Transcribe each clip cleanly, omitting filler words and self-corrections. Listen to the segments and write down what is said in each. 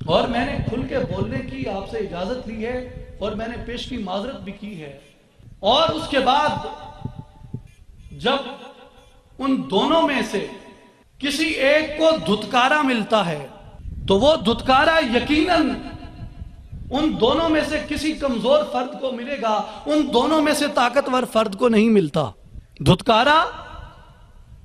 اور میں نے کھل کے بولنے کی آپ سے اجازت لی ہے اور میں نے پیش کی معذرت بھی کی ہے. اور اس کے بعد جب ان دونوں میں سے کسی ایک کو دھتکارا ملتا ہے تو وہ دھتکارا یقیناً ان دونوں میں سے کسی کمزور فرد کو ملے گا، ان دونوں میں سے طاقتور فرد کو نہیں ملتا. دھتکارا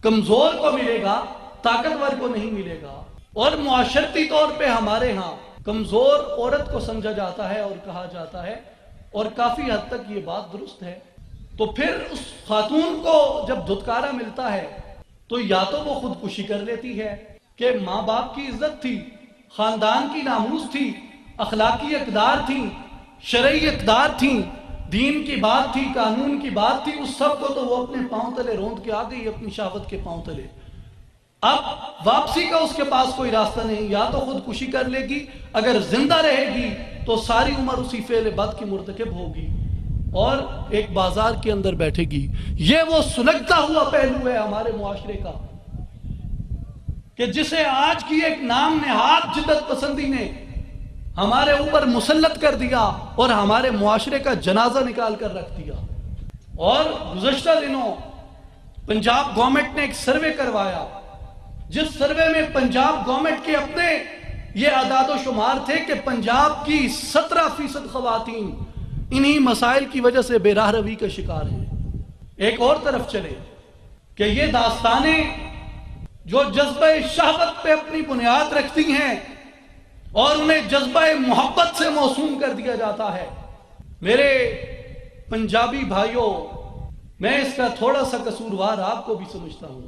کمزور کو ملے گا، طاقتور کو نہیں ملے گا. اور معاشرتی طور پہ ہمارے ہاں کمزور عورت کو سمجھا جاتا ہے اور کہا جاتا ہے، اور کافی حد تک یہ بات درست ہے. تو پھر اس خاتون کو جب دھتکارا ملتا ہے تو یا تو وہ خودکشی کر لیتی ہے کہ ماں باپ کی عزت تھی، خاندان کی ناموس تھی، اخلاقی اقدار تھی، شرعی اقدار تھی، دین کی بات تھی، قانون کی بات تھی، اس سب کو تو وہ اپنے پاؤں تلے روند کے آ گئی، اپنی شہوت کے پاؤں تلے. اب واپسی کا اس کے پاس کوئی راستہ نہیں، یا تو خودکشی کر لے گی، اگر زندہ رہے گی تو ساری عمر اسی فعل بد کی مرتکب ہوگی اور ایک بازار کے اندر بیٹھے گی. یہ وہ سلگتا ہوا پہلو ہے ہمارے معاشرے کا کہ جسے آج کی ایک نام نہاد جدت پسندی نے ہمارے اوپر مسلط کر دیا اور ہمارے معاشرے کا جنازہ نکال کر رکھ دیا. اور گزشتہ دنوں پنجاب گورنمنٹ نے ایک سروے کروایا، جس سروے میں پنجاب گورنمنٹ کے اپنے یہ اعداد و شمار تھے کہ پنجاب کی 17% خواتین انہی مسائل کی وجہ سے بے راہ روی کا شکار ہیں. ایک اور طرف چلے کہ یہ داستانیں جو جذبہ شہوت پہ اپنی بنیاد رکھتی ہیں اور انہیں جذبہ محبت سے موسوم کر دیا جاتا ہے. میرے پنجابی بھائیوں، میں اس کا تھوڑا سا قصوروار آپ کو بھی سمجھتا ہوں.